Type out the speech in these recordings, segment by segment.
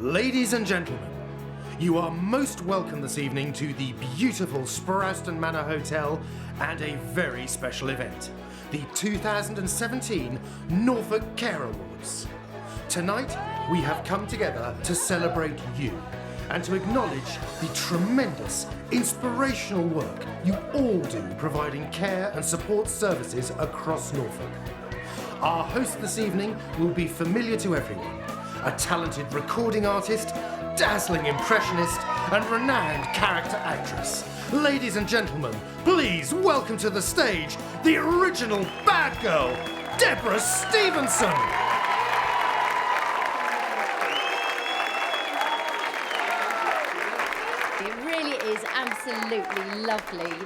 Ladies and gentlemen, you are most welcome this evening to the beautiful Sprouston Manor Hotel and a very special event, the 2017 Norfolk Care Awards. Tonight, we have come together to celebrate you and to acknowledge the tremendous, inspirational work you all do providing care and support services across Norfolk. Our host this evening will be familiar to everyone, a talented recording artist, dazzling impressionist, and renowned character actress. Ladies and gentlemen, please welcome to the stage the original bad girl, Deborah Stevenson. It really is absolutely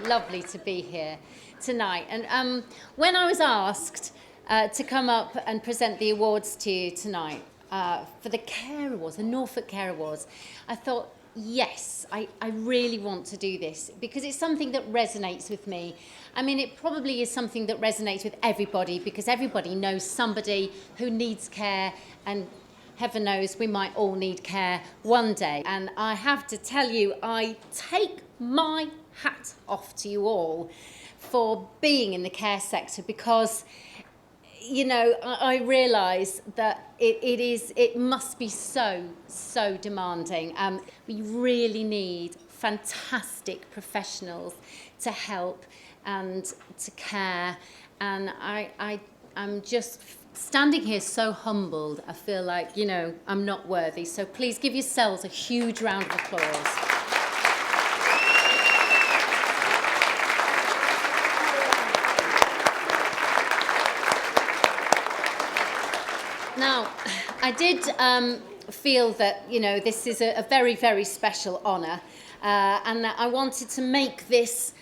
lovely to be here tonight. And when I was asked to come up and present the awards to you tonight for the Care Awards, the Norfolk Care Awards, I thought, yes, I really want to do this because it's something that resonates with me. I mean, it probably is something that resonates with everybody because everybody knows somebody who needs care, and heaven knows we might all need care one day. And I have to tell you, I take my hat off to you all for being in the care sector because, you know, I realise that it must be so demanding. We really need fantastic professionals to help and to care. And I'm just standing here so humbled. I feel like, you know, I'm not worthy. So please give yourselves a huge round of applause. Now, I did feel that, you know, this is a very special honour, and that I wanted to make this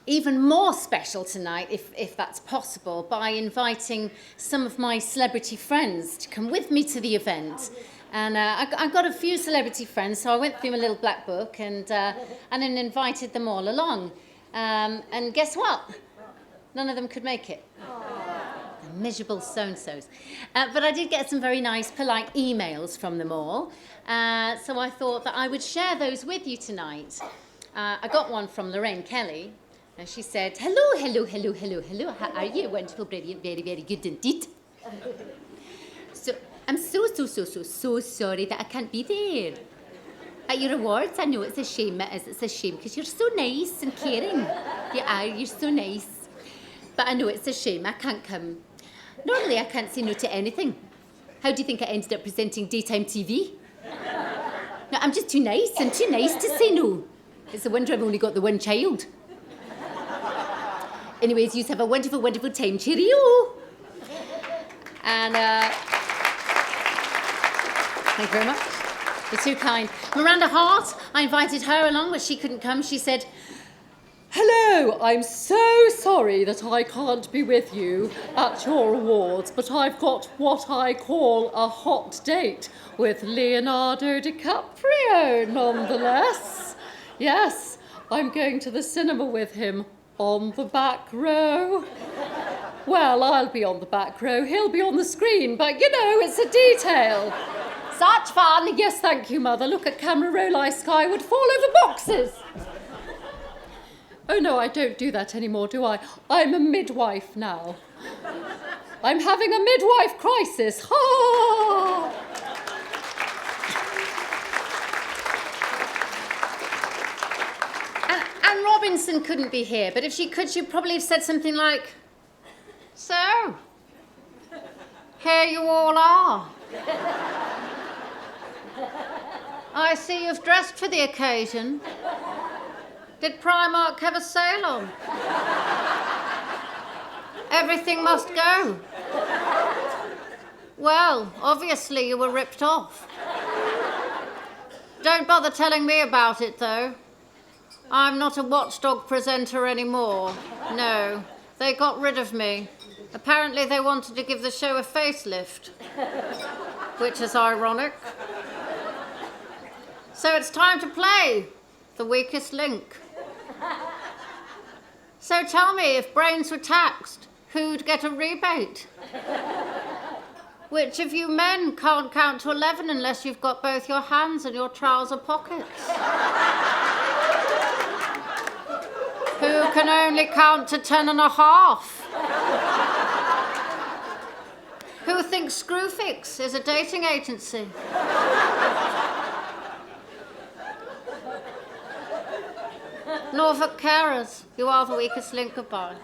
even more special tonight, if that's possible, by inviting some of my celebrity friends to come with me to the event. And I've got a few celebrity friends, so I went through my little black book and then invited them all along. And guess what? None of them could make it. Miserable so-and-sos. But I did get some very nice, polite emails from them all. So I thought that I would share those with you tonight. I got one from Lorraine Kelly, and she said, hello, how are you? Wonderful, brilliant, very good indeed. So I'm so sorry that I can't be there at your awards. I know it's a shame, it's a shame, because you're so nice and caring. You are, you're so nice. But I know it's a shame, I can't come. Normally, I can't say no to anything. How do you think I ended up presenting daytime TV? No, I'm just too nice to say no. It's a wonder I've only got the one child. Anyways, you have a wonderful time. Cheerio! And thank you very much. You're too kind. Miranda Hart, I invited her along, but she couldn't come. She said, hello, I'm so sorry that I can't be with you at your awards, but I've got what I call a hot date with Leonardo DiCaprio, nonetheless. Yes, I'm going to the cinema with him on the back row. Well, I'll be on the back row, he'll be on the screen, but you know, it's a detail. Such fun! Yes, thank you, Mother. Look at camera roll I skyward, fall over boxes. Oh, no, I don't do that anymore, do I? I'm a midwife now. I'm having a midwife crisis. Ha! and Robinson couldn't be here, but if she could, she'd probably have said something like, so, here you all are. I see you've dressed for the occasion. Did Primark have a sale on? Everything must go. Well, obviously you were ripped off. Don't bother telling me about it, though. I'm not a watchdog presenter anymore. No, they got rid of me. Apparently they wanted to give the show a facelift, which is ironic. So it's time to play The Weakest Link. So tell me, if brains were taxed, who'd get a rebate? Which of you men can't count to 11 unless you've got both your hands in your trouser pockets? Who can only count to 10 and a half? Who thinks Screwfix is a dating agency? Norfolk carers, you are the weakest link goodbye.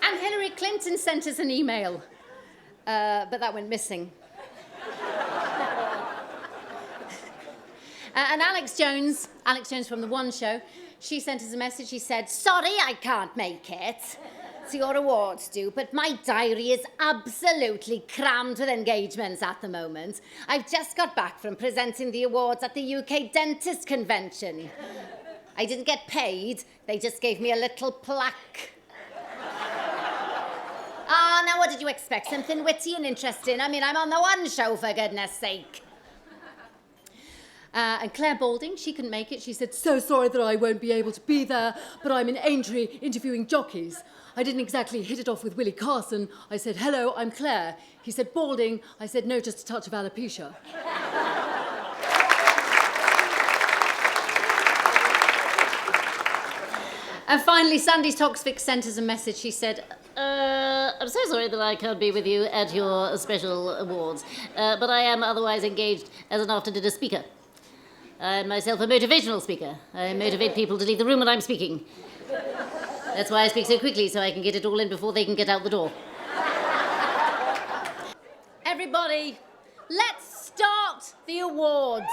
And Hillary Clinton sent us an email, but that went missing. And Alex Jones from The One Show, she sent us a message. She said, "Sorry, I can't make it to your awards do, but my diary is absolutely crammed with engagements at the moment. I've just got back from presenting the awards at the UK Dentist Convention. I didn't get paid, they just gave me a little plaque." Ah, now what did you expect? Something witty and interesting? I mean, I'm on The One Show, for goodness sake. And Claire Balding, she couldn't make it. She said, "So sorry that I won't be able to be there, but I'm in Aintree interviewing jockeys. I didn't exactly hit it off with Willie Carson. I said, 'Hello, I'm Claire.' He said, 'Balding.' I said, 'No, just a touch of alopecia.'" And finally, Sandy Toxvik sent us a message. She said, "I'm so sorry that I can't be with you at your special awards, but I am otherwise engaged as an after-dinner speaker. I'm myself a motivational speaker. I motivate people to leave the room when I'm speaking. That's why I speak so quickly, so I can get it all in before they can get out the door." Everybody, let's start the awards.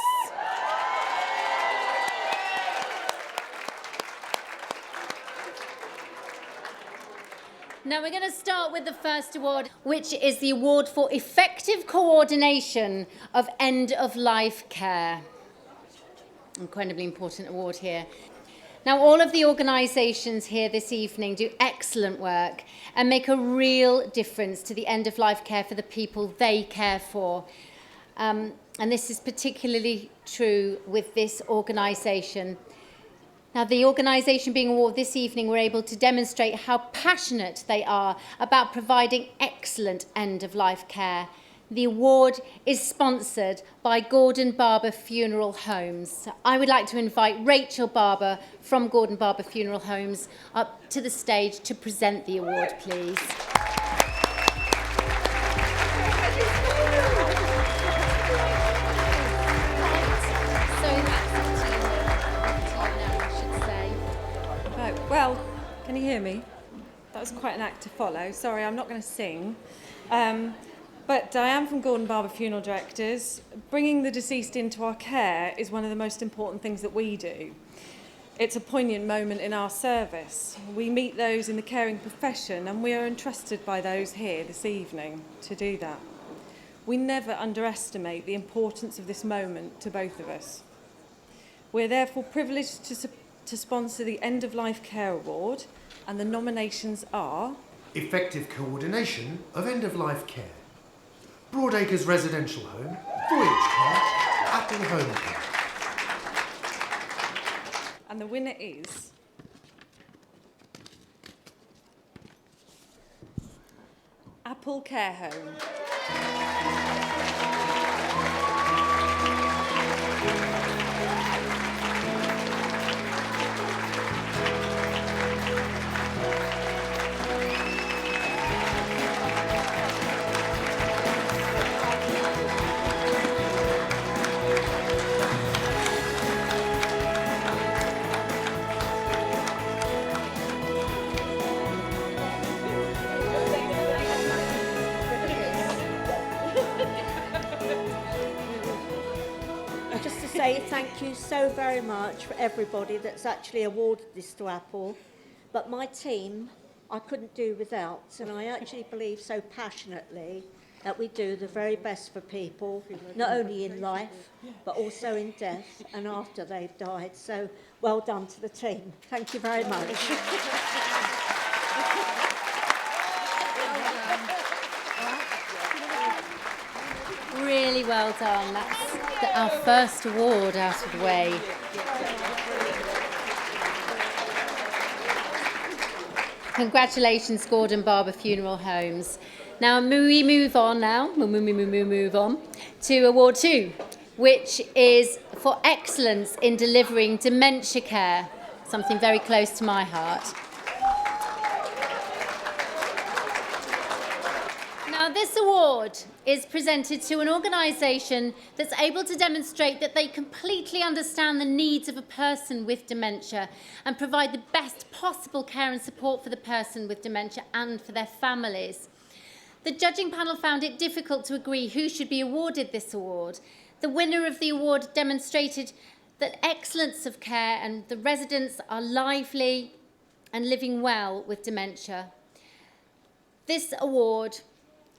Now we're going to start with the first award, which is the award for effective coordination of end-of-life care. Incredibly important award here. Now, all of the organisations here this evening do excellent work and make a real difference to the end-of-life care for the people they care for. And this is particularly true with this organisation. Now, the organisation being awarded this evening were able to demonstrate how passionate they are about providing excellent end-of-life care. The award is sponsored by Gordon Barber Funeral Homes. I would like to invite Rachel Barber from Gordon Barber Funeral Homes up to the stage to present the award, please. Well, can you hear me? That was quite an act to follow. Sorry, I'm not going to sing. But I am from Gordon Barber Funeral Directors. Bringing the deceased into our care is one of the most important things that we do. It's a poignant moment in our service. We meet those in the caring profession, and we are entrusted by those here this evening to do that. We never underestimate the importance of this moment to both of us. We're therefore privileged to sponsor the End of Life Care Award, and the nominations are: Effective coordination of end-of-life care. Broadacres Residential Home, Voyage Care, Apple Homecare. And the winner is Apple Care Home. Thank you so very much for everybody that's actually awarded this to Apple. But my team, I couldn't do without, and I actually believe so passionately that we do the very best for people, not only in life, but also in death and after they've died. So well done to the team. Thank you very much. Really well done. That's our first award out of the way. Congratulations, Gordon Barber Funeral Homes. Now we move on to Award 2, which is for excellence in delivering dementia care, something very close to my heart. Now, this award is presented to an organisation that's able to demonstrate that they completely understand the needs of a person with dementia and provide the best possible care and support for the person with dementia and for their families. The judging panel found it difficult to agree who should be awarded this award. The winner of the award demonstrated that excellence of care and the residents are lively and living well with dementia. This award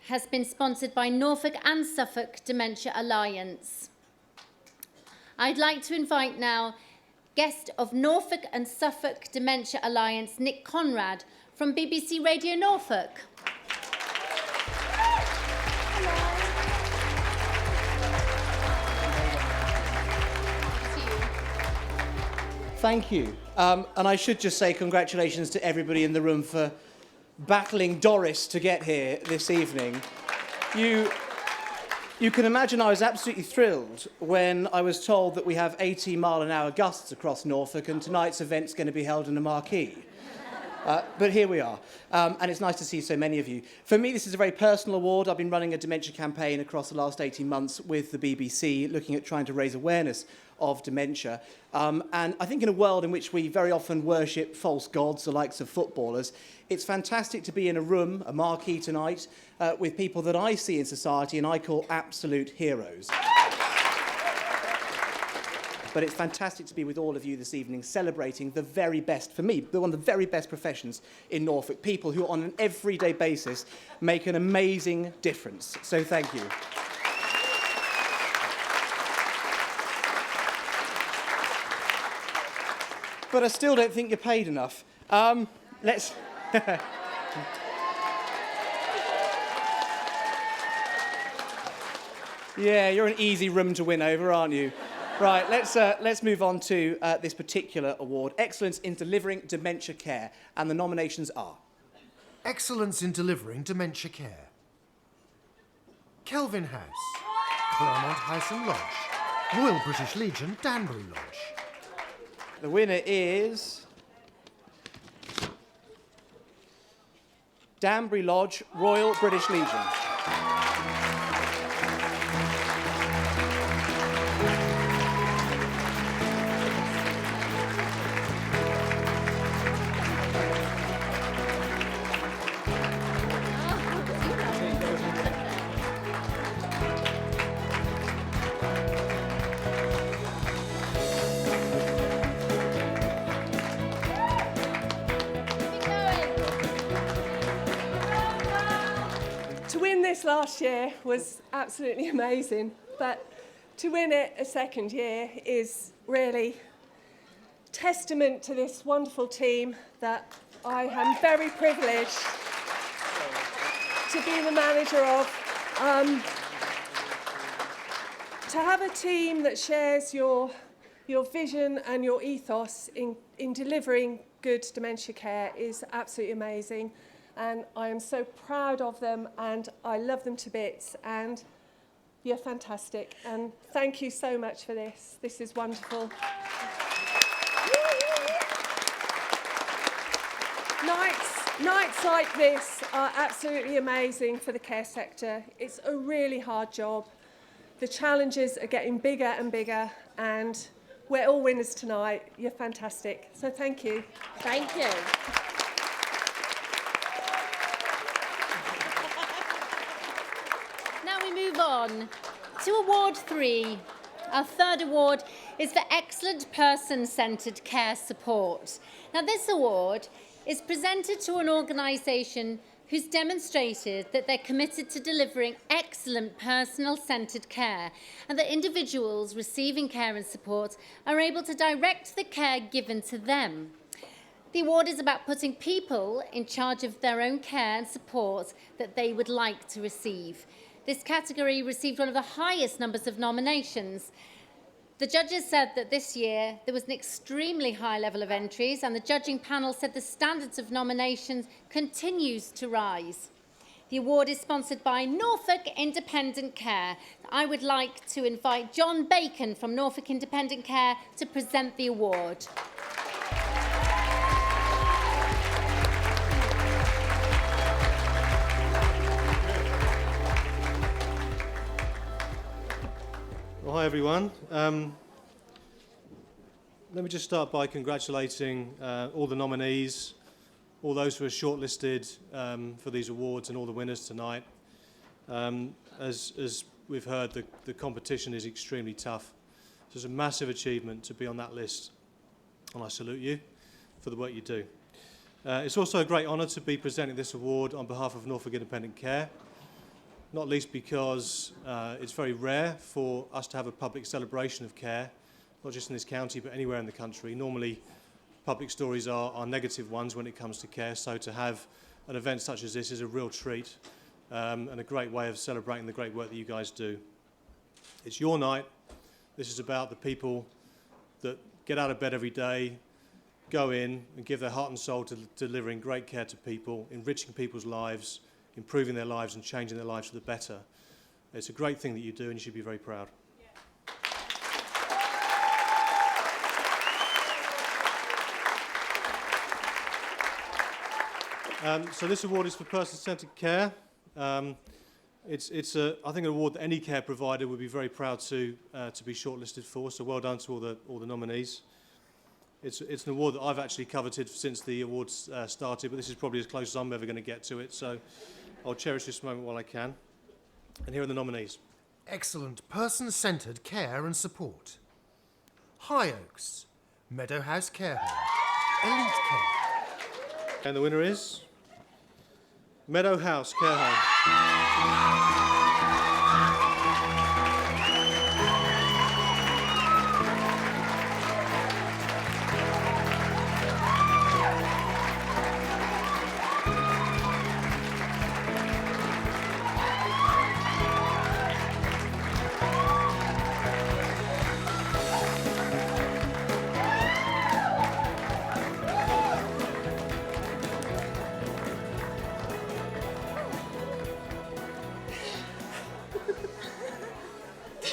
has been sponsored by Norfolk and Suffolk Dementia Alliance. I'd like to invite now guest of Norfolk and Suffolk Dementia Alliance, Nick Conrad from BBC Radio Norfolk. Thank you. And I should just say congratulations to everybody in the room for battling Doris to get here this evening. You can imagine I was absolutely thrilled when I was told that we have 80-mile-an-hour gusts across Norfolk and tonight's event's going to be held in a marquee. But here we are, and it's nice to see so many of you. For me, this is a very personal award. I've been running a dementia campaign across the last 18 months with the BBC, looking at trying to raise awareness of dementia. And I think in a world in which we very often worship false gods, the likes of footballers, it's fantastic to be in a room, a marquee tonight, with people that I see in society and I call absolute heroes. But it's fantastic to be with all of you this evening, celebrating the very best, for me, one of the very best professions in Norfolk, people who on an everyday basis make an amazing difference. So thank you. But I still don't think you're paid enough. Let's... Yeah, you're an easy room to win over, aren't you? Right, let's move on to this particular award, Excellence in Delivering Dementia Care, and the nominations are... Excellence in delivering dementia care. Kelvin House, Claremont House and Lodge, Royal British Legion, Danbury Lodge. The winner is... Danbury Lodge, Royal British Legion. To win this last year was absolutely amazing, but to win it a second year is really testament to this wonderful team that I am very privileged to be the manager of. To have a team that shares your vision and your ethos in delivering good dementia care is absolutely amazing. And I am so proud of them and I love them to bits and you're fantastic. And thank you so much for this. This is wonderful. Nights like this are absolutely amazing for the care sector. It's a really hard job. The challenges are getting bigger and bigger and we're all winners tonight. You're fantastic. So thank you. Thank you. Move on to Award 3. Our third award is for Excellent Person-Centred Care Support. Now, this award is presented to an organisation who's demonstrated that they're committed to delivering excellent personal-centred care and that individuals receiving care and support are able to direct the care given to them. The award is about putting people in charge of their own care and support that they would like to receive. This category received one of the highest numbers of nominations. The judges said that this year there was an extremely high level of entries, and the judging panel said the standards of nominations continues to rise. The award is sponsored by Norfolk Independent Care. I would like to invite John Bacon from Norfolk Independent Care to present the award. Well, hi everyone. Let me just start by congratulating all the nominees, all those who are shortlisted for these awards, and all the winners tonight. As we've heard, the competition is extremely tough. So it's a massive achievement to be on that list, and I salute you for the work you do. It's also a great honour to be presenting this award on behalf of Norfolk Independent Care, not least because it's very rare for us to have a public celebration of care, not just in this county but anywhere in the country. Normally public stories are negative ones when it comes to care, so to have an event such as this is a real treat and a great way of celebrating the great work that you guys do. It's your night. This is about the people that get out of bed every day, go in and give their heart and soul to delivering great care to people, enriching people's lives, improving their lives and changing their lives for the better. It's a great thing that you do, and you should be very proud. So this award is for person-centred care. It's I think an award that any care provider would be very proud to be shortlisted for. So well done to all the nominees. It's an award that I've actually coveted since the awards started, but this is probably as close as I'm ever going to get to it. So I'll cherish this moment while I can. And here are the nominees. Excellent person-centred care and support. High Oaks, Meadowhouse Care Home, Elite Care. And the winner is Meadowhouse Care Home.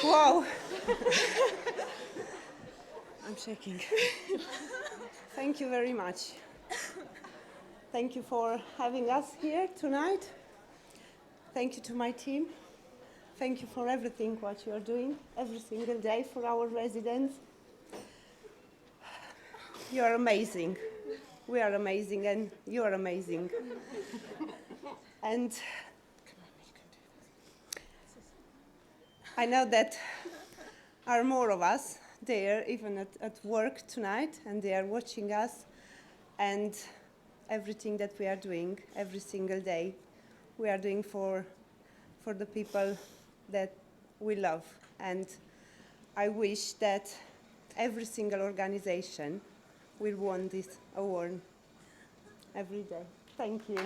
Wow. I'm shaking. Thank you very much. Thank you for having us here tonight. Thank you to my team. Thank you for everything what you are doing every single day for our residents. You are amazing. We are amazing, and you are amazing. And I know that are more of us there, even at work tonight, and they are watching us, and everything that we are doing every single day, we are doing for the people that we love. And I wish that every single organization will win this award every day. Thank you.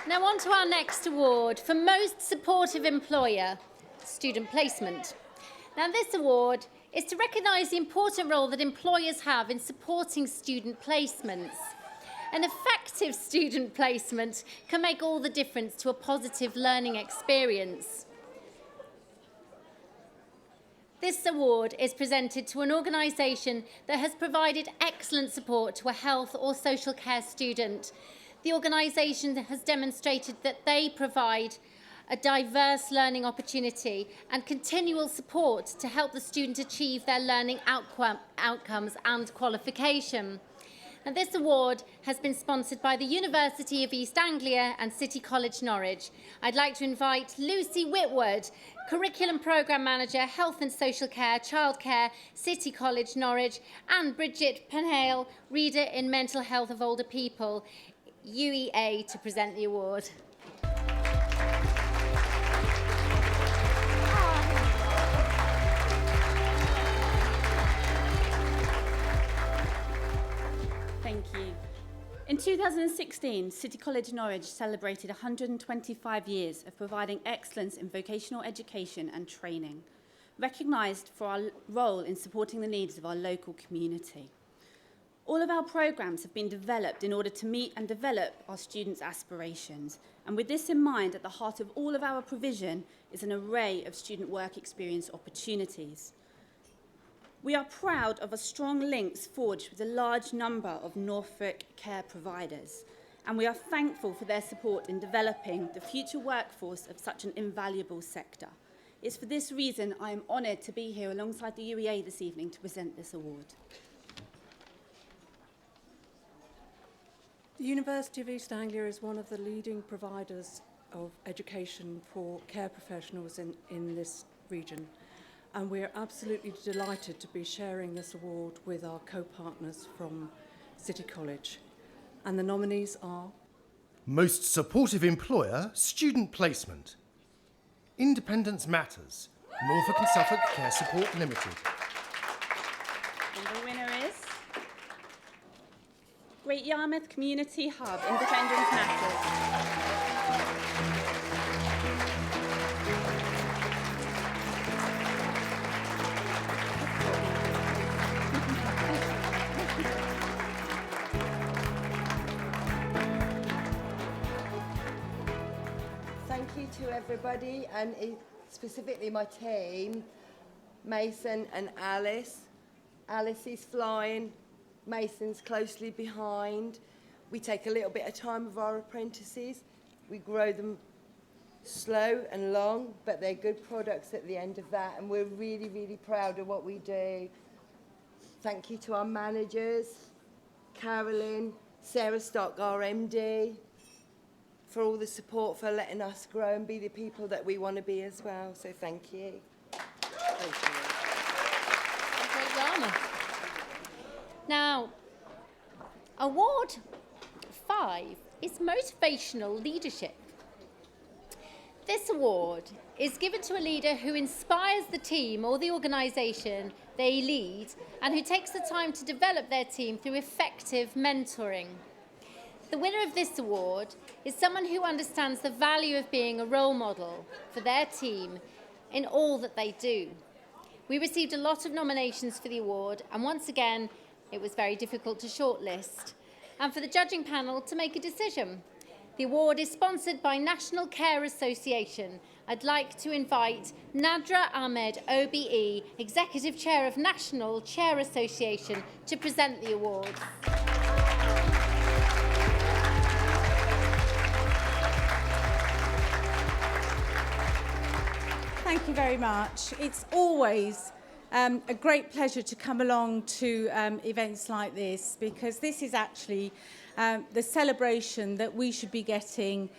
Now on to our next award for Most Supportive Employer, Student Placement. Now this award is to recognise the important role that employers have in supporting student placements. An effective student placement can make all the difference to a positive learning experience. This award is presented to an organisation that has provided excellent support to a health or social care student. The organisation has demonstrated that they provide a diverse learning opportunity and continual support to help the student achieve their learning outcomes and qualification. And this award has been sponsored by the University of East Anglia and City College Norwich. I'd like to invite Lucy Whitwood, Curriculum Programme Manager, Health and Social Care, Childcare, City College Norwich, and Bridget Penhale, Reader in Mental Health of Older People, UEA, to present the award. Thank you. In 2016, City College Norwich celebrated 125 years of providing excellence in vocational education and training, recognised for our role in supporting the needs of our local community. All of our programmes have been developed in order to meet and develop our students' aspirations, and with this in mind, at the heart of all of our provision is an array of student work experience opportunities. We are proud of a strong links forged with a large number of Norfolk Care providers, and we are thankful for their support in developing the future workforce of such an invaluable sector. It's for this reason I am honoured to be here alongside the UEA this evening to present this award. The University of East Anglia is one of the leading providers of education for care professionals in this region, and we're absolutely delighted to be sharing this award with our co-partners from City College. And the nominees are... Most Supportive Employer, Student Placement. Independence Matters, Norfolk and Suffolk Care Support Limited. And the winner is Great Yarmouth Community Hub, Independence Matters. Thank you to everybody, and specifically my team, Mason and Alice. Alice is flying, Mason's closely behind. We take a little bit of time with our apprentices. We grow them slow and long, but they're good products at the end of that, and we're really, really proud of what we do. Thank you to our managers, Carolyn, Sarah Stock, our MD, for all the support, for letting us grow and be the people that we want to be as well. So thank you. Thank you. Now, Award 5 is Motivational Leadership. This award is given to a leader who inspires the team or the organisation they lead and who takes the time to develop their team through effective mentoring. The winner of this award is someone who understands the value of being a role model for their team in all that they do. We received a lot of nominations for the award, and once again, it was very difficult to shortlist and for the judging panel to make a decision. The award is sponsored by National Care Association. I'd like to invite Nadra Ahmed, OBE, Executive Chair of National Chair Association, to present the award. Thank you very much. It's always a great pleasure to come along to events like this, because this is actually the celebration that we should be getting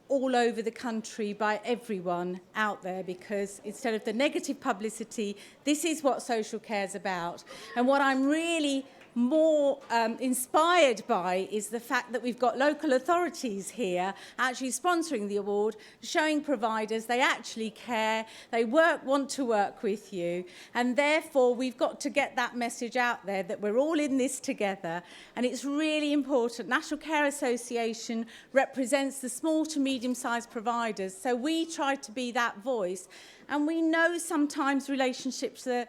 all over the country by everyone out there, because instead of the negative publicity, this is what social care is about. And what I'm really more inspired by is the fact that we've got local authorities here actually sponsoring the award, showing providers they actually care, they want to work with you, and therefore we've got to get that message out there that we're all in this together, and it's really important. National Care Association represents the small to medium-sized providers, so we try to be that voice. And we know sometimes relationships are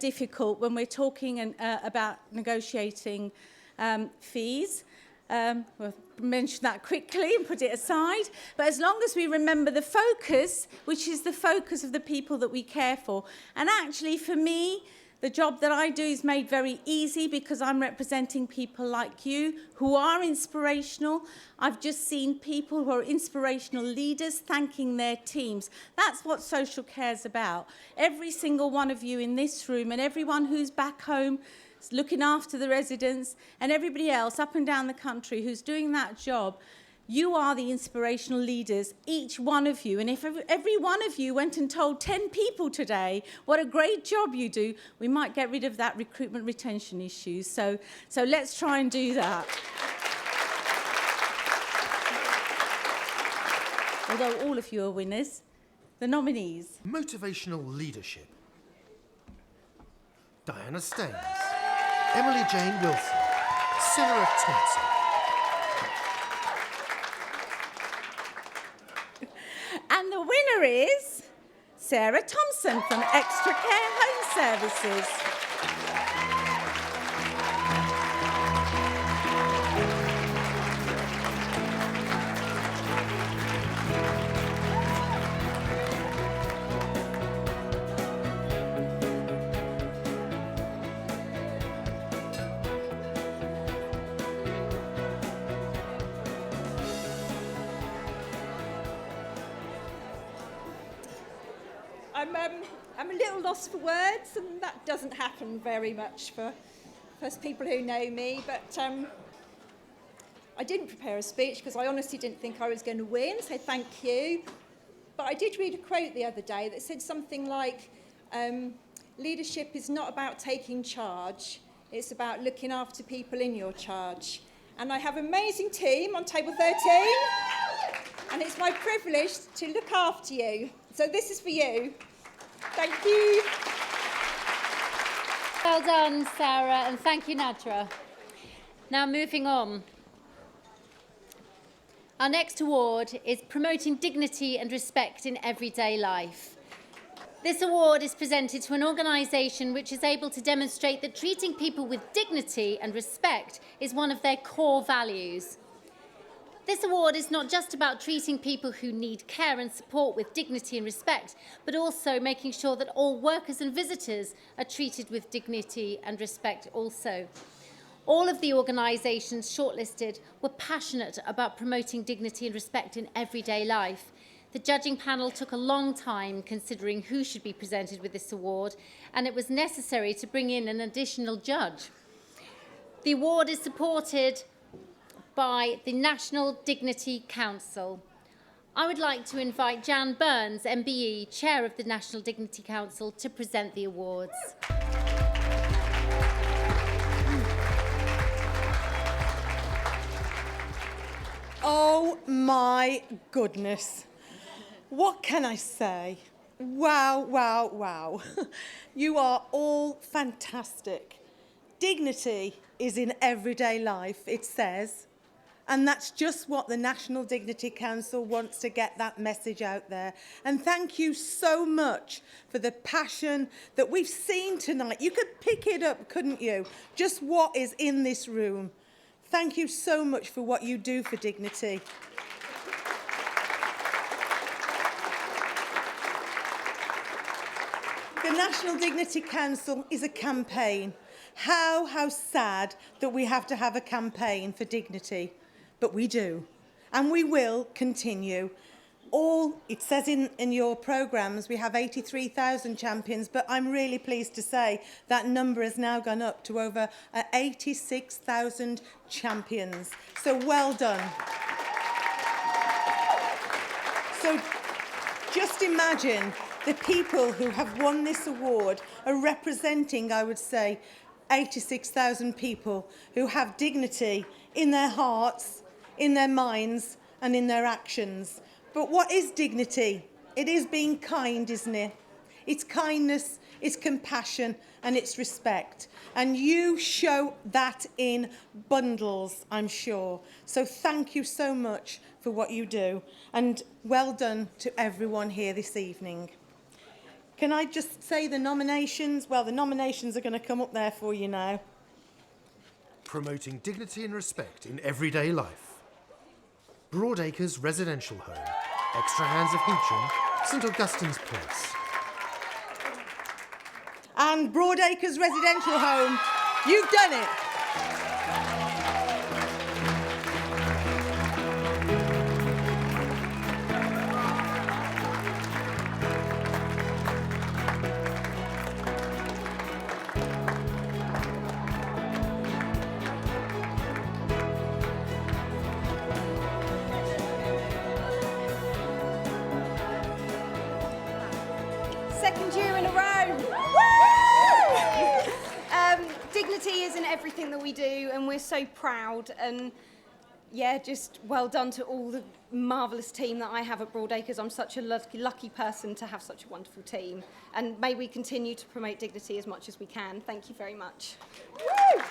difficult when we're talking about negotiating fees. We'll mention that quickly and put it aside. But as long as we remember the focus, which is the focus of the people that we care for. And actually, for me, the job that I do is made very easy because I'm representing people like you who are inspirational. I've just seen people who are inspirational leaders thanking their teams. That's what social care is about. Every single one of you in this room and everyone who's back home looking after the residents and everybody else up and down the country who's doing that job, you are the inspirational leaders, each one of you. And if every one of you went and told 10 people today what a great job you do, we might get rid of that recruitment retention issue. So let's try and do that. Although all of you are winners, the nominees. Motivational Leadership. Diana Staines, Emily Jane Wilson, Sarah Thompson, here is Sarah Thompson from Extra Care Home Services. I'm a little lost for words, and that doesn't happen very much for most people who know me, but I didn't prepare a speech because I honestly didn't think I was going to win, so thank you. But I did read a quote the other day that said something like, leadership is not about taking charge, it's about looking after people in your charge. And I have an amazing team on table 13, and it's my privilege to look after you. So this is for you. Thank you. Well done, Sarah, and thank you, Nadra. Now, moving on. Our next award is Promoting Dignity and Respect in Everyday Life. This award is presented to an organisation which is able to demonstrate that treating people with dignity and respect is one of their core values. This award is not just about treating people who need care and support with dignity and respect, but also making sure that all workers and visitors are treated with dignity and respect also. All of the organisations shortlisted were passionate about promoting dignity and respect in everyday life. The judging panel took a long time considering who should be presented with this award, and it was necessary to bring in an additional judge. The award is supported by the National Dignity Council. I would like to invite Jan Burns, MBE, Chair of the National Dignity Council, to present the awards. Oh my goodness. What can I say? Wow, wow, wow. You are all fantastic. Dignity is in everyday life, it says. And that's just what the National Dignity Council wants to get that message out there. And thank you so much for the passion that we've seen tonight. You could pick it up, couldn't you? Just what is in this room. Thank you so much for what you do for dignity. The National Dignity Council is a campaign. How sad that we have to have a campaign for dignity. But we do, and we will continue. It says in your programmes we have 83,000 champions, but I'm really pleased to say that number has now gone up to over 86,000 champions. So well done. So just imagine the people who have won this award are representing, I would say, 86,000 people who have dignity in their hearts, in their minds and in their actions. But what is dignity? It is being kind, isn't it? It's kindness, it's compassion and it's respect. And you show that in bundles, I'm sure. So thank you so much for what you do. And well done to everyone here this evening. Can I just say the nominations? Well, the nominations are going to come up there for you now. Promoting dignity and respect in everyday life. Broadacres Residential Home, Extra Hands of Hincham, St Augustine's Place. And Broadacres Residential Home, you've done it. Second year in a row. Dignity isn't everything that we do, and we're so proud. And yeah, just well done to all the marvellous team that I have at Broadacres. I'm such a lucky person to have such a wonderful team. And may we continue to promote dignity as much as we can. Thank you very much. Woo!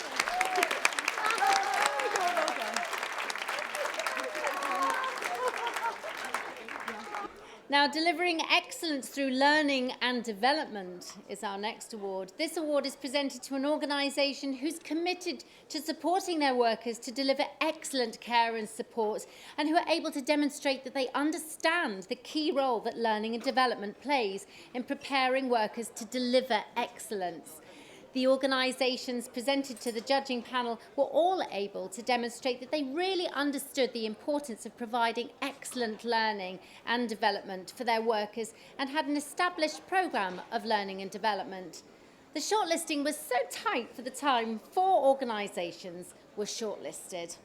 Now, delivering excellence through learning and development is our next award. This award is presented to an organisation who's committed to supporting their workers to deliver excellent care and support, and who are able to demonstrate that they understand the key role that learning and development plays in preparing workers to deliver excellence. The organisations presented to the judging panel were all able to demonstrate that they really understood the importance of providing excellent learning and development for their workers and had an established programme of learning and development. The shortlisting was so tight for the time, 4 organisations were shortlisted.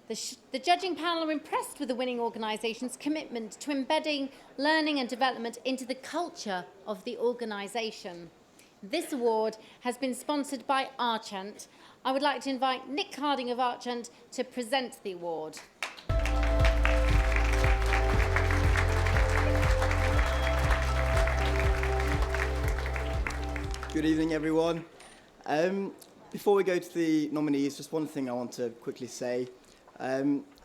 The judging panel are impressed with the winning organisation's commitment to embedding learning and development into the culture of the organisation. This award has been sponsored by Archant. I would like to invite Nick Harding of Archant to present the award. Good evening, everyone. Before we go to the nominees, just one thing I want to quickly say.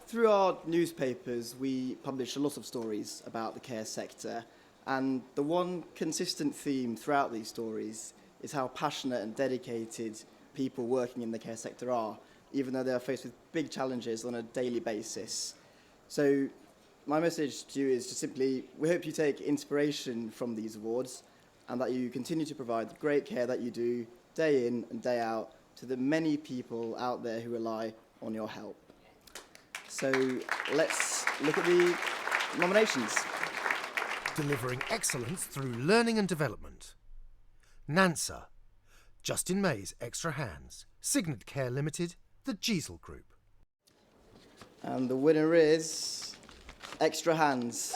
Through our newspapers, we publish a lot of stories about the care sector, and the one consistent theme throughout these stories is how passionate and dedicated people working in the care sector are, even though they are faced with big challenges on a daily basis. So my message to you is just simply, we hope you take inspiration from these awards and that you continue to provide the great care that you do day in and day out to the many people out there who rely on your help. So let's look at the nominations. Delivering excellence through learning and development. NANSA, Justin May's Extra Hands, Signet Care Limited, the Giesel Group. And the winner is Extra Hands.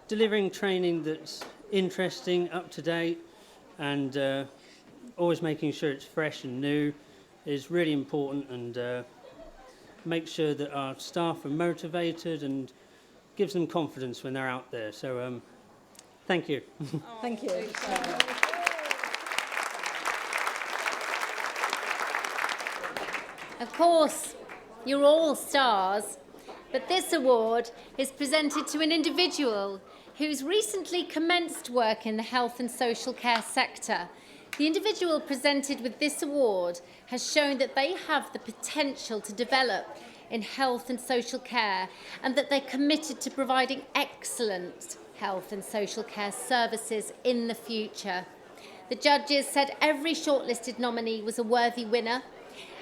Delivering training that's interesting, up to date, and always making sure it's fresh and new is really important, and make sure that our staff are motivated and gives them confidence when they're out there. So thank you. Thank you. Of course, you're all stars, but this award is presented to an individual who's recently commenced work in the health and social care sector. The individual presented with this award has shown that they have the potential to develop in health and social care, and that they're committed to providing excellent health and social care services in the future. The judges said every shortlisted nominee was a worthy winner,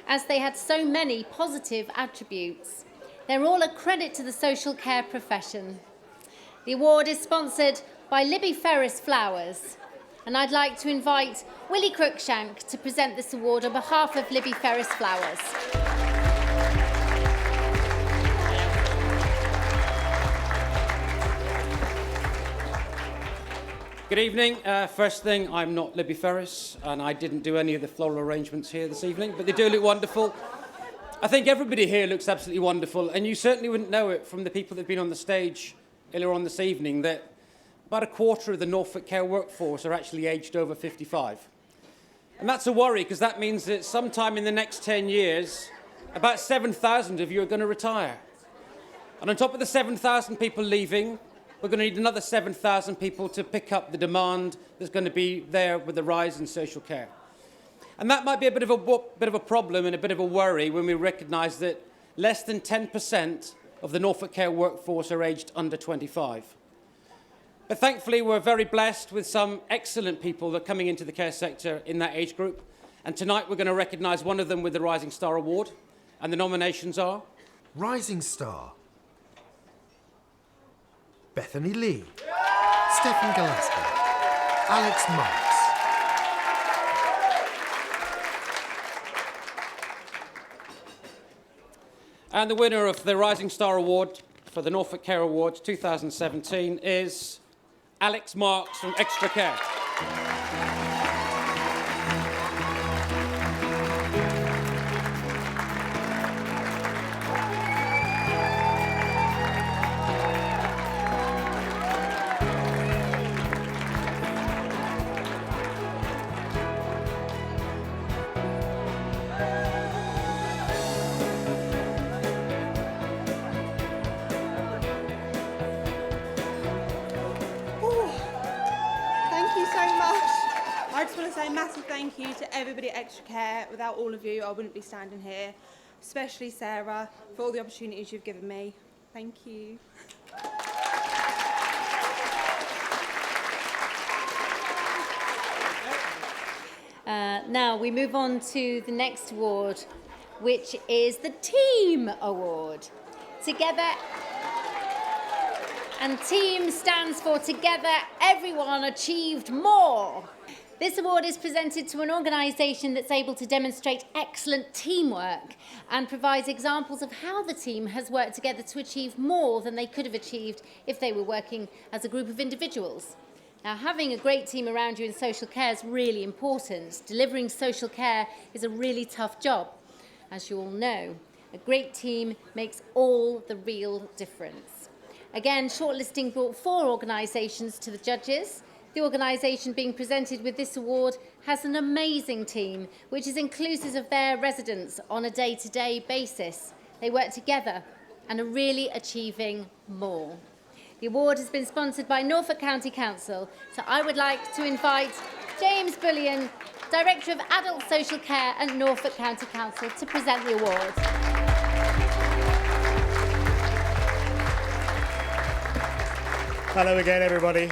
as they had so many positive attributes. They're all a credit to the social care profession. The award is sponsored by Libby Ferris Flowers, and I'd like to invite Willie Cruikshank to present this award on behalf of Libby Ferris Flowers. Good evening. First thing, I'm not Libby Ferris, and I didn't do any of the floral arrangements here this evening, but they do look wonderful. I think everybody here looks absolutely wonderful, and you certainly wouldn't know it from the people that have been on the stage earlier on this evening that about a quarter of the Norfolk Care workforce are actually aged over 55. And that's a worry, because that means that sometime in the next 10 years, about 7,000 of you are going to retire. And on top of the 7,000 people leaving, we're going to need another 7,000 people to pick up the demand that's going to be there with the rise in social care. And that might be a bit of a problem and a bit of a worry when we recognise that less than 10% of the Norfolk Care workforce are aged under 25. But thankfully, we're very blessed with some excellent people that are coming into the care sector in that age group. And tonight, we're going to recognise one of them with the Rising Star Award. And the nominations are... Rising Star. Bethany Lee. Stephen Galaski. Alex Marks. And the winner of the Rising Star Award for the Norfolk Care Awards 2017 is Alex Marks from Extra Care. Thank you so much. I just want to say a massive thank you to everybody at Extra Care. Without all of you, I wouldn't be standing here, especially Sarah, for all the opportunities you've given me. Thank you. Now we move on to the next award, which is the Team Award. Together, and TEAM stands for Together Everyone Achieved More. This award is presented to an organisation that's able to demonstrate excellent teamwork and provides examples of how the team has worked together to achieve more than they could have achieved if they were working as a group of individuals. Now, having a great team around you in social care is really important. Delivering social care is a really tough job, as you all know. A great team makes all the real difference. Again, shortlisting brought 4 organisations to the judges. The organisation being presented with this award has an amazing team, which is inclusive of their residents on a day-to-day basis. They work together and are really achieving more. The award has been sponsored by Norfolk County Council, so I would like to invite James Bullion, Director of Adult Social Care at Norfolk County Council, to present the award. Hello again, everybody.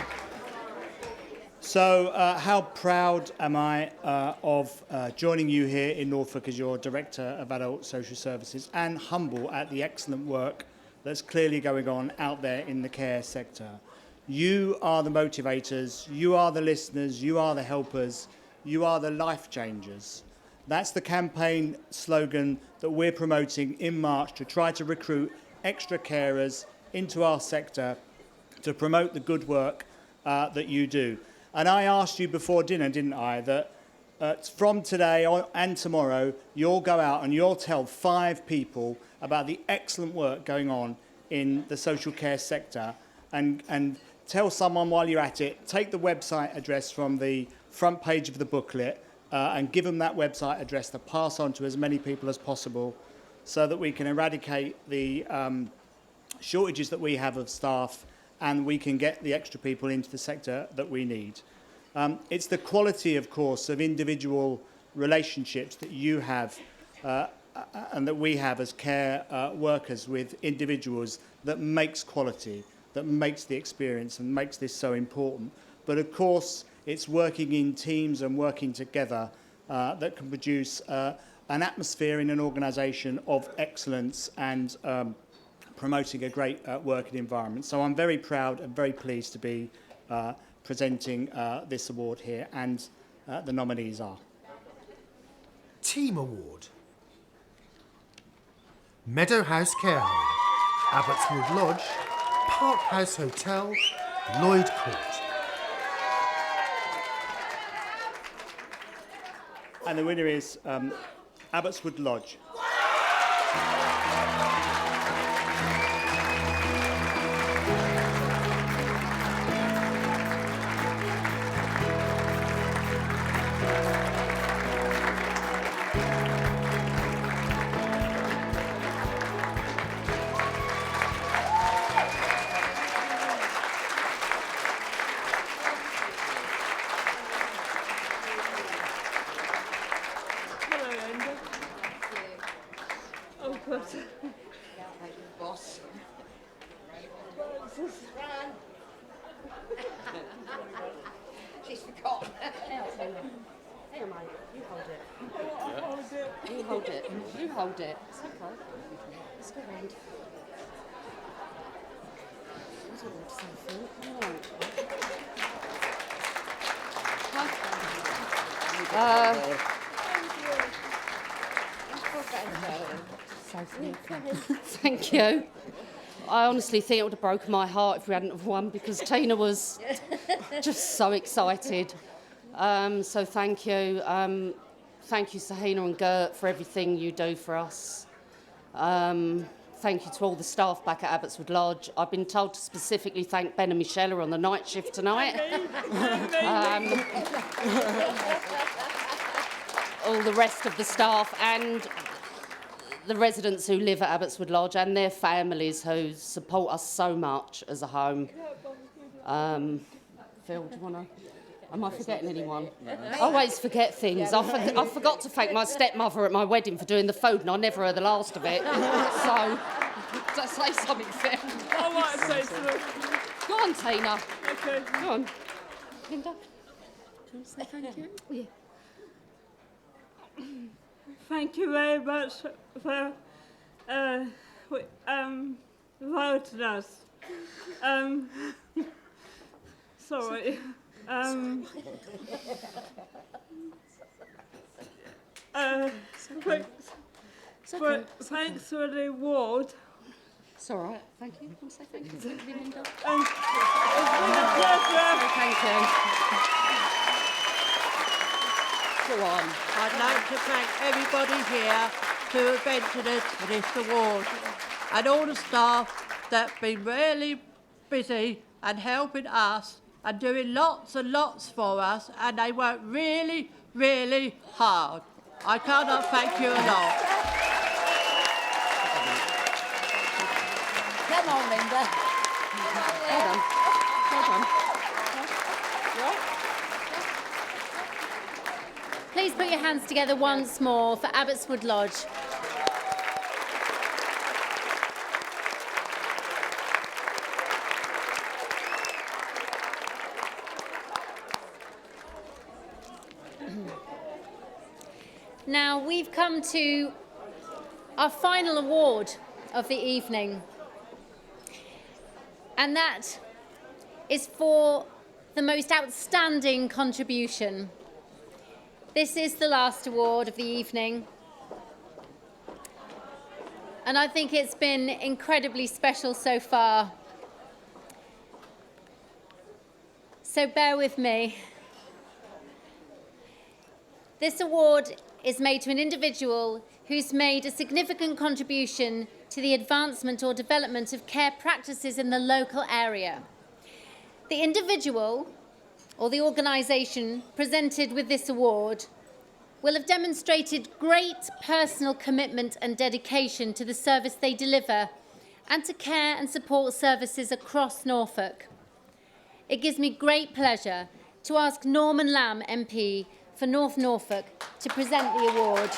So, how proud am I of joining you here in Norfolk as your Director of Adult Social Services, and humble at the excellent work that's clearly going on out there in the care sector. You are the motivators, you are the listeners, you are the helpers, you are the life changers. That's the campaign slogan that we're promoting in March to try to recruit extra carers into our sector to promote the good work that you do. And I asked you before dinner, didn't I, that from today and tomorrow, you'll go out and you'll tell 5 people about the excellent work going on in the social care sector, and tell someone while you're at it, take the website address from the front page of the booklet and give them that website address to pass on to as many people as possible so that we can eradicate the shortages that we have of staff and we can get the extra people into the sector that we need. It's the quality, of course, of individual relationships that you have and that we have as care workers with individuals that makes quality, that makes the experience and makes this so important. But of course, it's working in teams and working together that can produce an atmosphere in an organisation of excellence and promoting a great working environment. So I'm very proud and very pleased to be presenting this award here, and the nominees are. Team Award. Meadow House Care Home, Abbotswood Lodge, Park House Hotel, Lloyd Court. And the winner is Abbotswood Lodge. Boss. She's forgotten. Here, mate. You hold it. You hold it. You hold it. It's okay. Let's go round. I don't want to say anything. Thank you. I honestly think it would have broken my heart if we hadn't have won, because Tina was just so excited. So thank you. Thank you, Sahina and Gert, for everything you do for us. Thank you to all the staff back at Abbotswood Lodge. I've been told to specifically thank Ben and Michelle on the night shift tonight. All the rest of the staff and the residents who live at Abbotswood Lodge and their families who support us so much as a home. Phil, do you want to... Am I forgetting anyone? I always forget things. I forgot to thank my stepmother at my wedding for doing the food, and I never heard the last of it. So, just say something, Phil. I might say something. Go on, Tina. Okay. Go on. Linda, do you want to say thank you? Yeah. Thank you very much for voting us. Sorry. Thanks for the award. It's all right. Thank you. You want to say thank you? Linda? It's been a pleasure. Thank you. Go on. I'd like to thank everybody here who have ventured us for this award, and all the staff that have been really busy and helping us and doing lots and lots for us, and they work really, really hard. I cannot thank you enough. Come on, Linda. Well done. Well done. Please put your hands together once more for Abbotswood Lodge. Now we've come to our final award of the evening, and that is for the most outstanding contribution. This is the last award of the evening, and I think it's been incredibly special so far. So bear with me. This award is made to an individual who's made a significant contribution to the advancement or development of care practices in the local area. The individual or the organisation presented with this award will have demonstrated great personal commitment and dedication to the service they deliver and to care and support services across Norfolk. It gives me great pleasure to ask Norman Lamb MP for North Norfolk to present the award.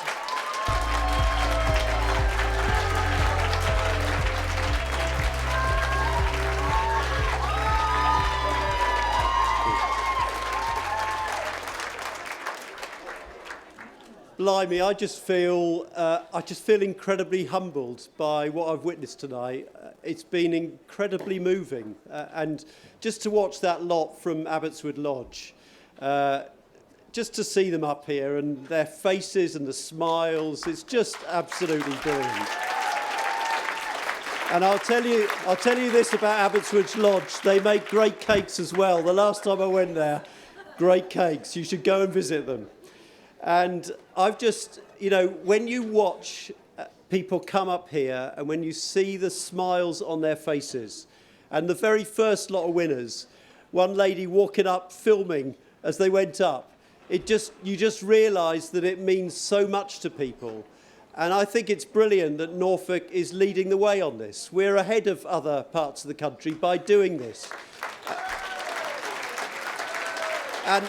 Blimey, I just feel incredibly humbled by what I've witnessed tonight. It's been incredibly moving, and just to watch that lot from Abbotswood Lodge, just to see them up here and their faces and the smiles, it's just absolutely brilliant. And I'll tell you this about Abbotswood Lodge: they make great cakes as well. The last time I went there, great cakes. You should go and visit them. And I've just, when you watch people come up here and when you see the smiles on their faces, and the very first lot of winners, one lady walking up filming as they went up, you just realise that it means so much to people. And I think it's brilliant that Norfolk is leading the way on this. We're ahead of other parts of the country by doing this. And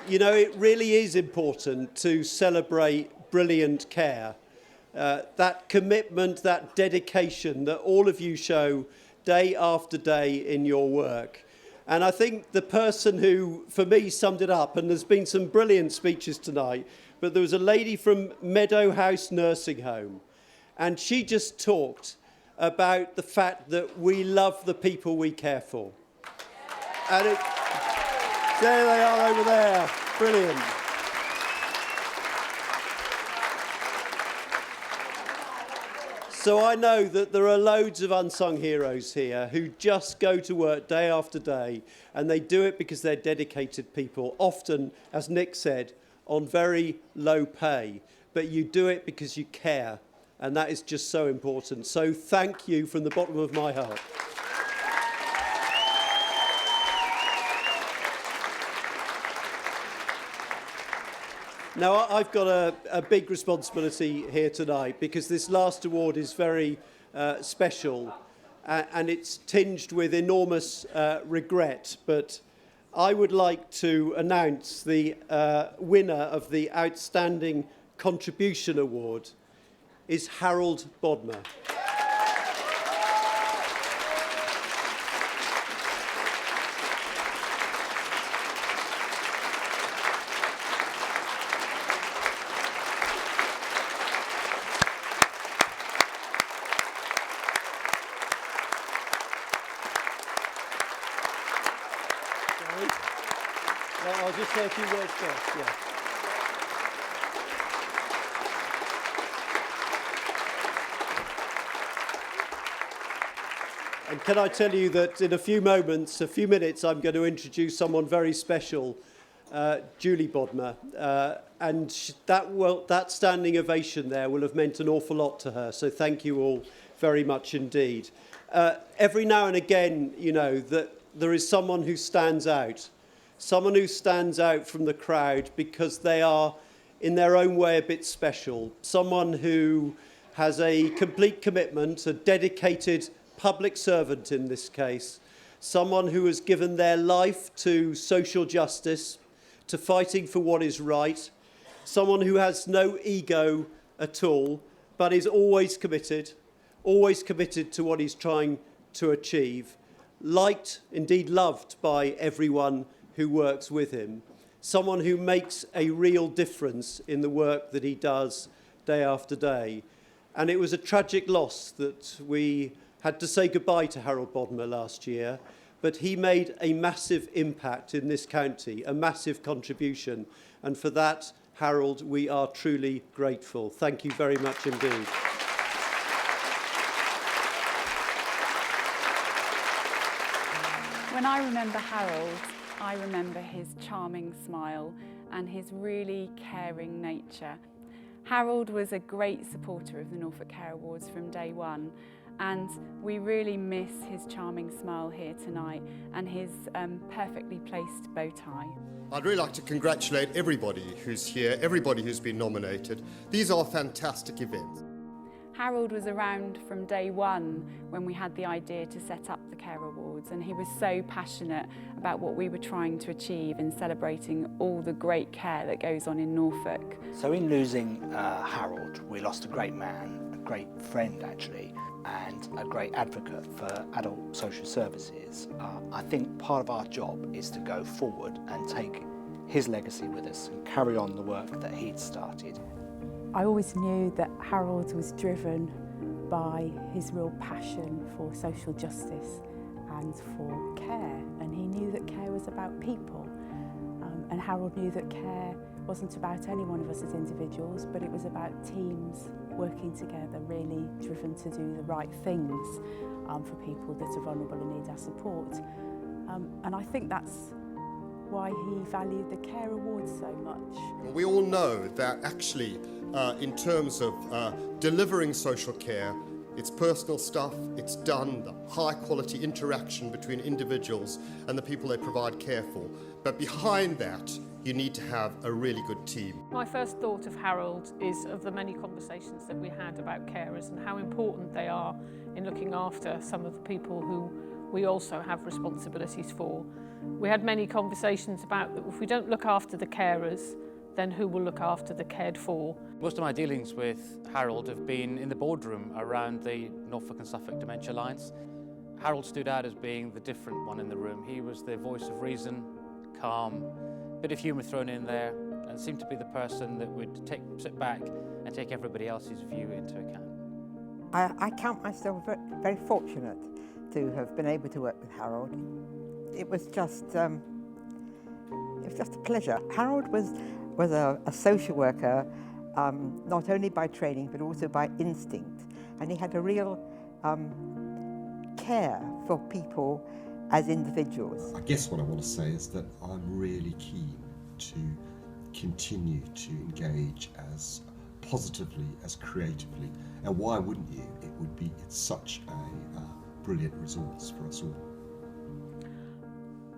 it really is important to celebrate brilliant care. That commitment, that dedication that all of you show day after day in your work. And I think the person who, for me, summed it up, and there's been some brilliant speeches tonight, but there was a lady from Meadow House Nursing Home, and she just talked about the fact that we love the people we care for. And there they are over there. Brilliant. So I know that there are loads of unsung heroes here who just go to work day after day, and they do it because they're dedicated people, often, as Nick said, on very low pay. But you do it because you care, and that is just so important. So thank you from the bottom of my heart. Now, I've got a big responsibility here tonight because this last award is very special and it's tinged with enormous regret. But I would like to announce the winner of the Outstanding Contribution Award is Harold Bodmer. I'll just say a few words first, yeah. And can I tell you that in a few minutes, I'm going to introduce someone very special, Julie Bodmer. And that standing ovation there will have meant an awful lot to her. So thank you all very much indeed. Every now and again, you know, that there is someone who stands out. Someone who stands out from the crowd because they are, in their own way, a bit special. Someone who has a complete commitment, a dedicated public servant in this case. Someone who has given their life to social justice, to fighting for what is right. Someone who has no ego at all, but is always committed to what he's trying to achieve. Liked, indeed loved by everyone who works with him, someone who makes a real difference in the work that he does day after day. And it was a tragic loss that we had to say goodbye to Harold Bodmer last year, but he made a massive impact in this county, a massive contribution. And for that, Harold, we are truly grateful. Thank you very much indeed. When I remember Harold, I remember his charming smile and his really caring nature. Harold was a great supporter of the Norfolk Care Awards from day one, and we really miss his charming smile here tonight and his perfectly placed bow tie. I'd really like to congratulate everybody who's here, everybody who's been nominated. These are fantastic events. Harold was around from day one when we had the idea to set up the Care Awards, and he was so passionate about what we were trying to achieve in celebrating all the great care that goes on in Norfolk. So in losing Harold, we lost a great man, a great friend actually, and a great advocate for adult social services. I think part of our job is to go forward and take his legacy with us and carry on the work that he'd started. I always knew that Harold was driven by his real passion for social justice and for care, and he knew that care was about people. And Harold knew that care wasn't about any one of us as individuals, but it was about teams working together, really driven to do the right things for people that are vulnerable and need our support. And I think that's why he valued the Care Awards so much. We all know that actually, in terms of delivering social care, it's personal stuff, it's done, the high quality interaction between individuals and the people they provide care for. But behind that, you need to have a really good team. My first thought of Harold is of the many conversations that we had about carers and how important they are in looking after some of the people who we also have responsibilities for. We had many conversations about that if we don't look after the carers, then who will look after the cared for? Most of my dealings with Harold have been in the boardroom around the Norfolk and Suffolk Dementia Alliance. Harold stood out as being the different one in the room. He was the voice of reason, calm, bit of humour thrown in there, and seemed to be the person that would sit back and take everybody else's view into account. I count myself very fortunate to have been able to work with Harold. it was just a pleasure. Harold was a social worker, not only by training but also by instinct, and he had a real care for people as individuals. I guess what I want to say is that I'm really keen to continue to engage as positively, as creatively, and why wouldn't you? It's such a brilliant resource for us all.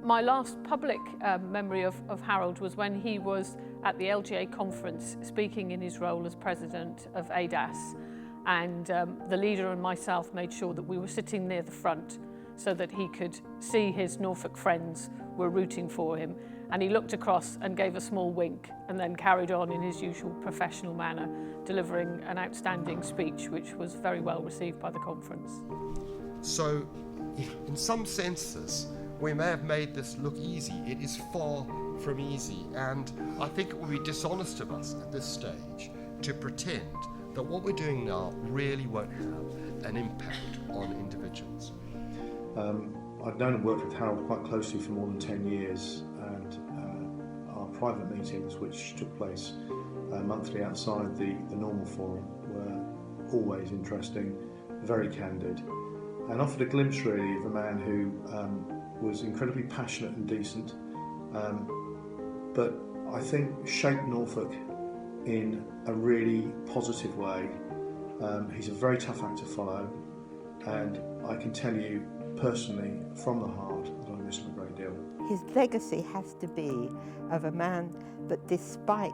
My last public memory of Harold was when he was at the LGA conference speaking in his role as president of ADAS, and the leader and myself made sure that we were sitting near the front so that he could see his Norfolk friends were rooting for him, and he looked across and gave a small wink and then carried on in his usual professional manner, delivering an outstanding speech which was very well received by the conference. So, in some senses, we may have made this look easy. It is far from easy, and I think it would be dishonest of us at this stage to pretend that what we're doing now really won't have an impact on individuals. I've known and worked with Harold quite closely for more than 10 years, and our private meetings, which took place monthly outside the normal forum, were always interesting, very candid, and offered a glimpse really of a man who was incredibly passionate and decent, but I think shaped Norfolk in a really positive way. He's a very tough act to follow, and I can tell you personally, from the heart, that I miss him a great deal. His legacy has to be of a man that, despite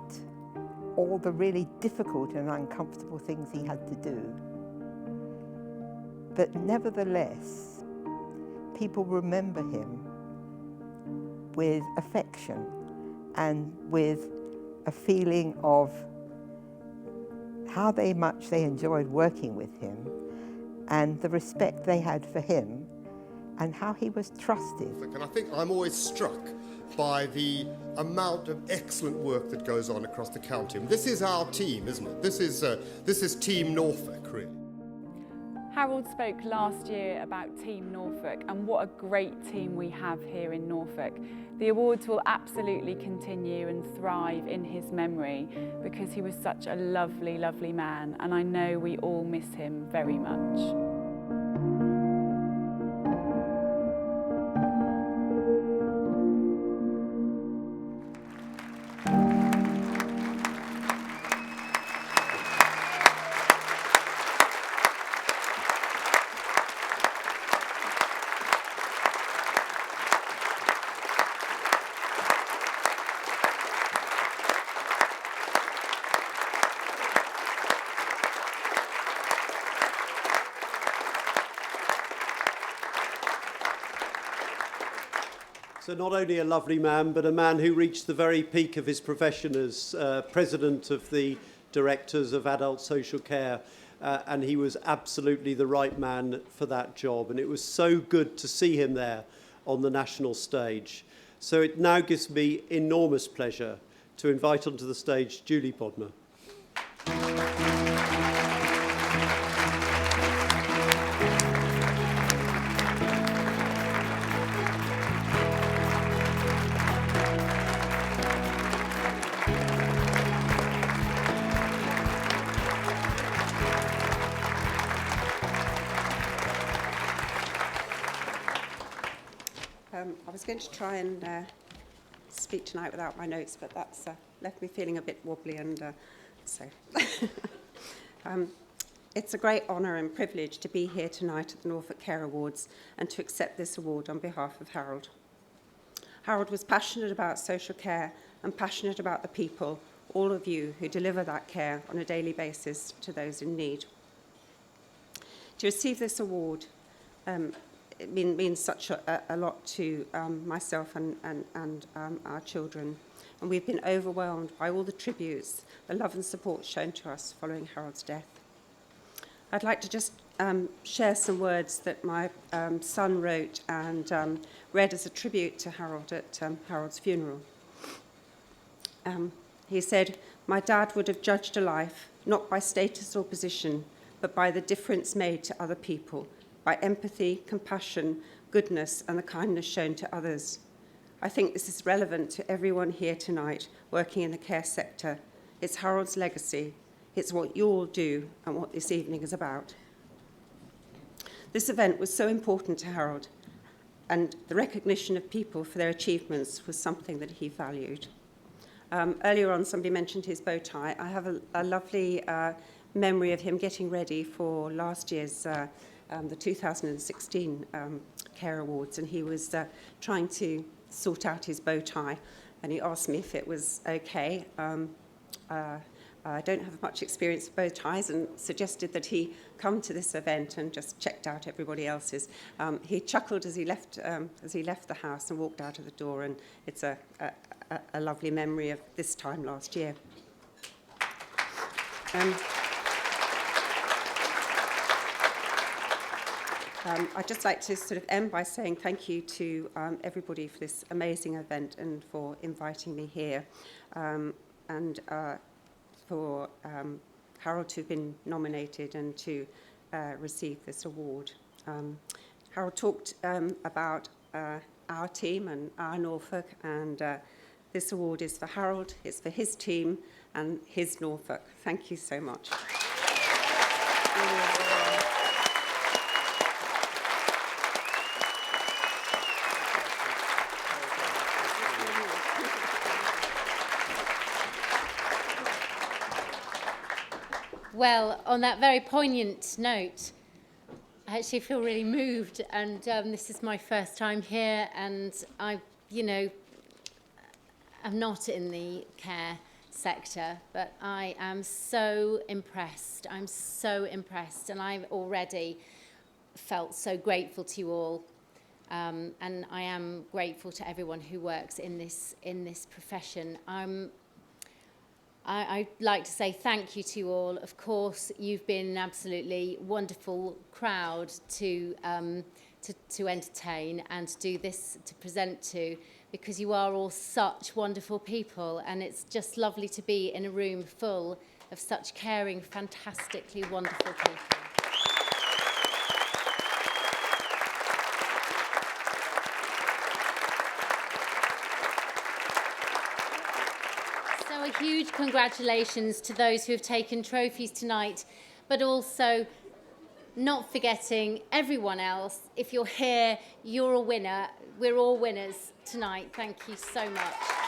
all the really difficult and uncomfortable things he had to do, but nevertheless, people remember him with affection and with a feeling of how much they enjoyed working with him and the respect they had for him and how he was trusted. And I think I'm always struck by the amount of excellent work that goes on across the county. And this is our team, isn't it? This is Team Norfolk, really. Harold spoke last year about Team Norfolk and what a great team we have here in Norfolk. The awards will absolutely continue and thrive in his memory because he was such a lovely, lovely man, and I know we all miss him very much. So not only a lovely man, but a man who reached the very peak of his profession as president of the directors of adult social care. And he was absolutely the right man for that job. And it was so good to see him there on the national stage. So it now gives me enormous pleasure to invite onto the stage Julie Bodmer. I was going to try and speak tonight without my notes, but that's left me feeling a bit wobbly, and so it's a great honour and privilege to be here tonight at the Norfolk Care Awards and to accept this award on behalf of Harold. Harold was passionate about social care and passionate about the people, all of you who deliver that care on a daily basis to those in need. To receive this award it means such a lot to myself and our children. And we've been overwhelmed by all the tributes, the love and support shown to us following Harold's death. I'd like to just share some words that my son wrote and read as a tribute to Harold at Harold's funeral. He said, "My dad would have judged a life not by status or position, but by the difference made to other people, by empathy, compassion, goodness and the kindness shown to others. I think this is relevant to everyone here tonight working in the care sector. It's Harold's legacy. It's what you all do and what this evening is about. This event was so important to Harold, and the recognition of people for their achievements was something that he valued. Earlier on, somebody mentioned his bow tie. I have a lovely memory of him getting ready for last year's, the 2016 Care Awards, and he was trying to sort out his bow tie, and he asked me if it was okay. I don't have much experience with bow ties, and suggested that he come to this event and just checked out everybody else's. He chuckled as he left the house and walked out of the door, and it's a lovely memory of this time last year. I'd just like to sort of end by saying thank you to everybody for this amazing event and for inviting me here, and for Harold to have been nominated and to receive this award. Harold talked about our team and our Norfolk, and this award is for Harold, it's for his team and his Norfolk. Thank you so much. Well, on that very poignant note, I actually feel really moved, and this is my first time here, and I'm not in the care sector, but I am so impressed. I'm so impressed, and I've already felt so grateful to you all, and I am grateful to everyone who works in this profession. I'd like to say thank you to you all. Of course, you've been an absolutely wonderful crowd to entertain and to do this, to present to, because you are all such wonderful people, and it's just lovely to be in a room full of such caring, fantastically wonderful people. A huge congratulations to those who have taken trophies tonight, but also not forgetting everyone else. If you're here, you're a winner. We're all winners tonight. Thank you so much.